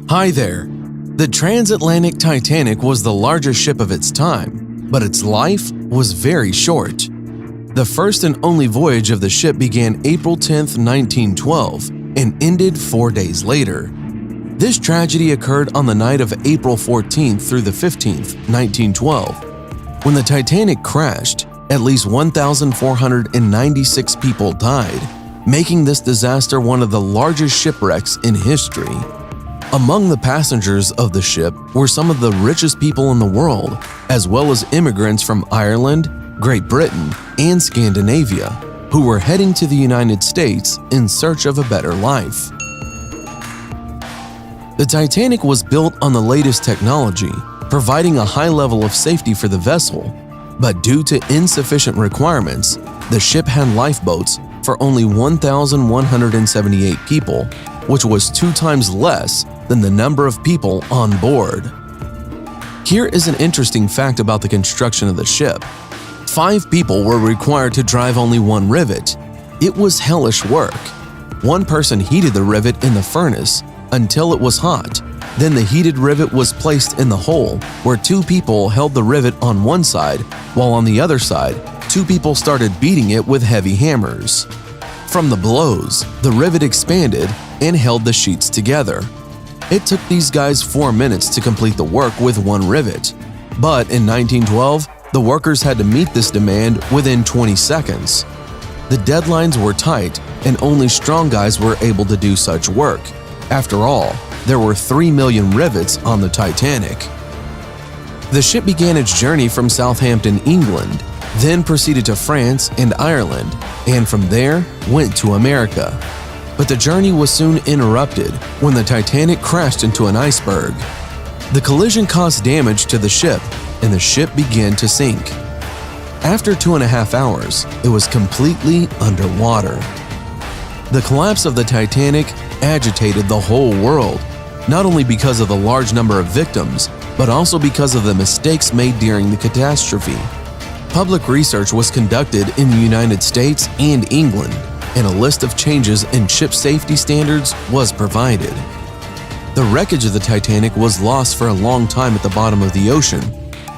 Hi there. The transatlantic Titanic was the largest ship of its time, but its life was very short. The first and only voyage of the ship began April 10, 1912, and ended 4 days later. This tragedy occurred on the night of April 14th through the 15th, 1912. When the Titanic crashed, at least 1,496 people died, making this disaster one of the largest shipwrecks in history. Among the passengers of the ship were some of the richest people in the world, as well as immigrants from Ireland, Great Britain, and Scandinavia, who were heading to the United States in search of a better life. The Titanic was built on the latest technology, providing a high level of safety for the vessel, but due to insufficient requirements, the ship had lifeboats for only 1,178 people, which was 2 times less than the number of people on board. Here is an interesting fact about the construction of the ship. 5 people were required to drive only 1 rivet. It was hellish work. One person heated the rivet in the furnace until it was hot. Then the heated rivet was placed in the hole, where 2 people held the rivet on one side, while on the other side, 2 people started beating it with heavy hammers. From the blows, the rivet expanded and held the sheets together. It took these guys 4 minutes to complete the work with 1 rivet. But in 1912, the workers had to meet this demand within 20 seconds. The deadlines were tight, and only strong guys were able to do such work. After all, there were 3 million rivets on the Titanic. The ship began its journey from Southampton, England, then proceeded to France and Ireland, and from there went to America. But the journey was soon interrupted when the Titanic crashed into an iceberg. The collision caused damage to the ship, and the ship began to sink. After 2.5 hours, it was completely underwater. The collapse of the Titanic agitated the whole world, not only because of the large number of victims, but also because of the mistakes made during the catastrophe. Public research was conducted in the United States and England, and a list of changes in ship safety standards was provided. The wreckage of the Titanic was lost for a long time at the bottom of the ocean,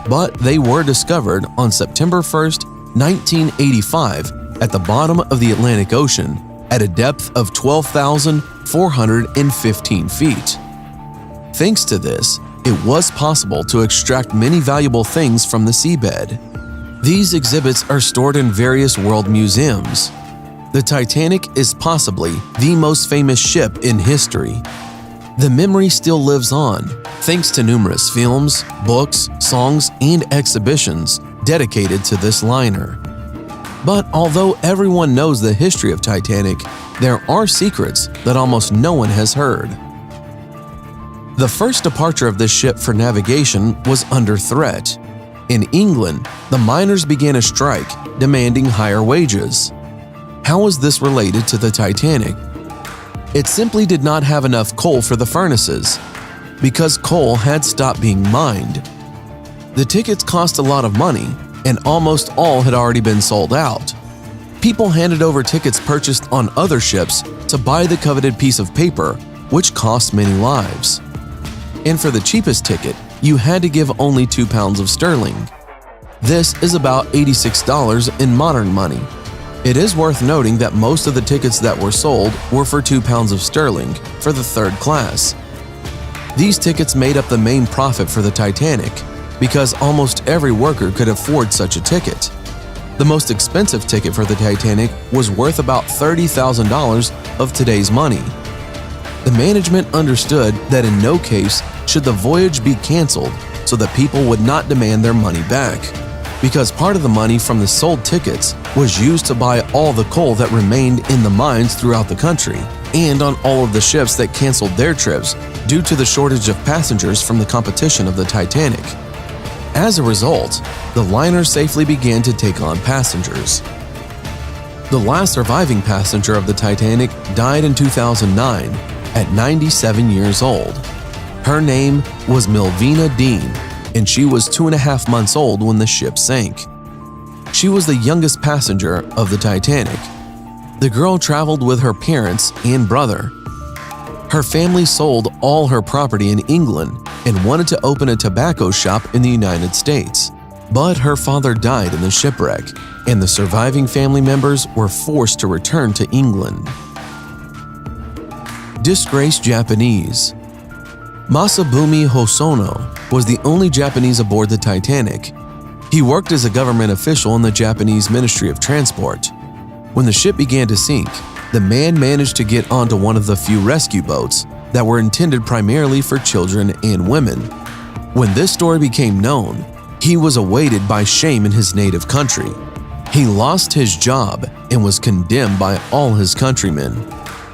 but they were discovered on September 1st, 1985 at the bottom of the Atlantic Ocean at a depth of 12,415 feet. Thanks to this, it was possible to extract many valuable things from the seabed. These exhibits are stored in various world museums. The Titanic is possibly the most famous ship in history. The memory still lives on, thanks to numerous films, books, songs, and exhibitions dedicated to this liner. But although everyone knows the history of Titanic, there are secrets that almost no one has heard. The first departure of this ship for navigation was under threat. In England, the miners began a strike, demanding higher wages. How was this related to the Titanic? It simply did not have enough coal for the furnaces, because coal had stopped being mined. The tickets cost a lot of money, and almost all had already been sold out. People handed over tickets purchased on other ships to buy the coveted piece of paper, which cost many lives. And for the cheapest ticket, you had to give only £2 of sterling. This is about $86 in modern money. It is worth noting that most of the tickets that were sold were for £2 of sterling for the 3rd class. These tickets made up the main profit for the Titanic, because almost every worker could afford such a ticket. The most expensive ticket for the Titanic was worth about $30,000 of today's money. The management understood that in no case should the voyage be canceled so that people would not demand their money back, because part of the money from the sold tickets was used to buy all the coal that remained in the mines throughout the country and on all of the ships that canceled their trips due to the shortage of passengers from the competition of the Titanic. As a result, the liner safely began to take on passengers. The last surviving passenger of the Titanic died in 2009 at 97 years old. Her name was Milvina Dean, and she was 2.5 months old when the ship sank. She was the youngest passenger of the Titanic. The girl traveled with her parents and brother. Her family sold all her property in England and wanted to open a tobacco shop in the United States. But her father died in the shipwreck, and the surviving family members were forced to return to England. Disgraced Japanese. Masabumi Hosono was the only Japanese aboard the Titanic. He worked as a government official in the Japanese Ministry of Transport. When the ship began to sink, the man managed to get onto one of the few rescue boats that were intended primarily for children and women. When this story became known, he was awaited by shame in his native country. He lost his job and was condemned by all his countrymen.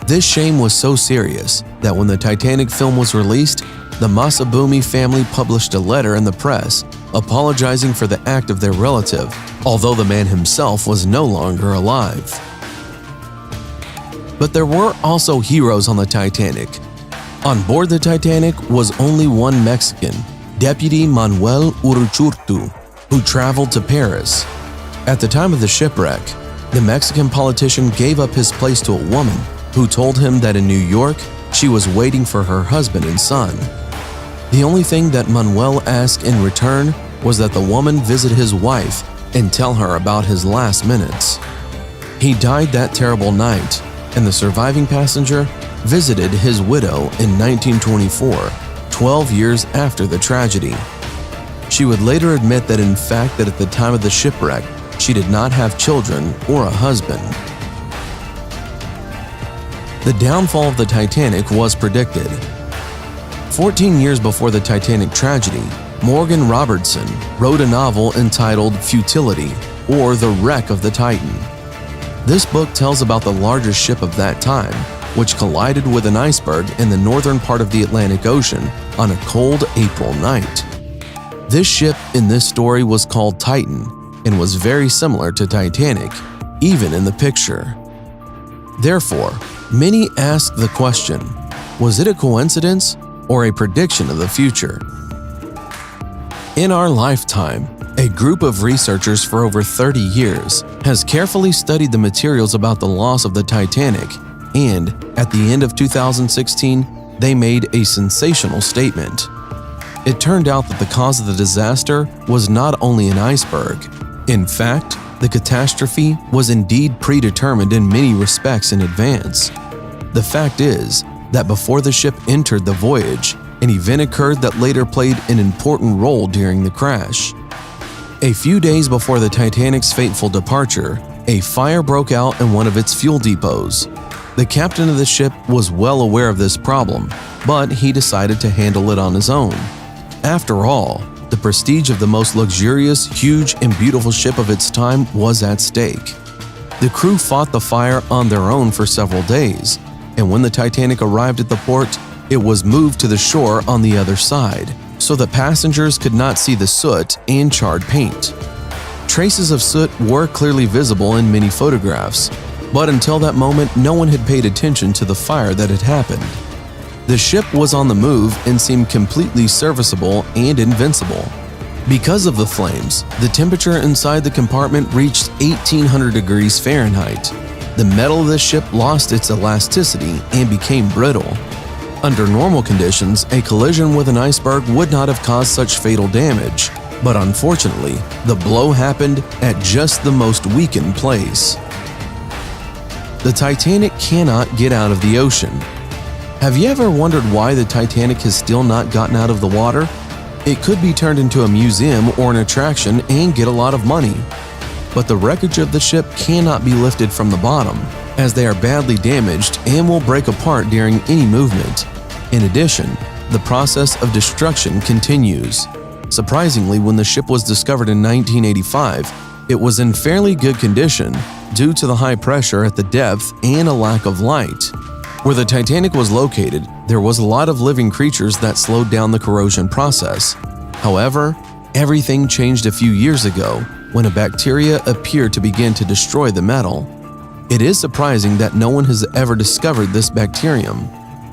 This shame was so serious that when the Titanic film was released, the Masabumi family published a letter in the press apologizing for the act of their relative, although the man himself was no longer alive. But there were also heroes on the Titanic. On board the Titanic was only one Mexican, Deputy Manuel Urichurtu, who traveled to Paris. At the time of the shipwreck, the Mexican politician gave up his place to a woman who told him that in New York, she was waiting for her husband and son. The only thing that Manuel asked in return was that the woman visit his wife and tell her about his last minutes. He died that terrible night, and the surviving passenger visited his widow in 1924, 12 years after the tragedy. She would later admit that in fact that at the time of the shipwreck, she did not have children or a husband. The downfall of the Titanic was predicted. 14 years before the Titanic tragedy, Morgan Robertson wrote a novel entitled Futility, or The Wreck of the Titan. This book tells about the largest ship of that time, which collided with an iceberg in the northern part of the Atlantic Ocean on a cold April night. This ship in this story was called Titan and was very similar to Titanic, even in the picture. Therefore, many ask the question, was it a coincidence or a prediction of the future? In our lifetime, a group of researchers for over 30 years has carefully studied the materials about the loss of the Titanic, and at the end of 2016, they made a sensational statement. It turned out that the cause of the disaster was not only an iceberg. In fact, the catastrophe was indeed predetermined in many respects in advance. The fact is that before the ship entered the voyage, an event occurred that later played an important role during the crash. A few days before the Titanic's fateful departure, a fire broke out in one of its fuel depots. The captain of the ship was well aware of this problem, but he decided to handle it on his own. After all, the prestige of the most luxurious, huge, and beautiful ship of its time was at stake. The crew fought the fire on their own for several days, and when the Titanic arrived at the port, it was moved to the shore on the other side, so that passengers could not see the soot and charred paint. Traces of soot were clearly visible in many photographs, but until that moment, no one had paid attention to the fire that had happened. The ship was on the move and seemed completely serviceable and invincible. Because of the flames, the temperature inside the compartment reached 1800 degrees Fahrenheit. The metal of the ship lost its elasticity and became brittle. Under normal conditions, a collision with an iceberg would not have caused such fatal damage, but unfortunately, the blow happened at just the most weakened place. The Titanic cannot get out of the ocean. Have you ever wondered why the Titanic has still not gotten out of the water? It could be turned into a museum or an attraction and get a lot of money. But the wreckage of the ship cannot be lifted from the bottom, as they are badly damaged and will break apart during any movement. In addition, the process of destruction continues. Surprisingly, when the ship was discovered in 1985, it was in fairly good condition due to the high pressure at the depth and a lack of light. Where the Titanic was located, there was a lot of living creatures that slowed down the corrosion process. However, everything changed a few years ago when a bacteria appeared to begin to destroy the metal. It is surprising that no one has ever discovered this bacterium.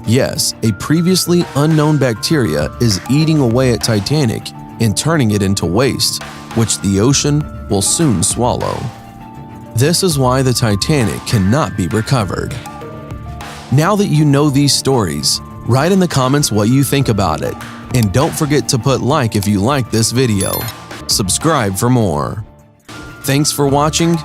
Yes, a previously unknown bacteria is eating away at Titanic and turning it into waste, which the ocean will soon swallow. This is why the Titanic cannot be recovered. Now that you know these stories, write in the comments what you think about it. And don't forget to put like if you like this video. Subscribe for more. Thanks for watching,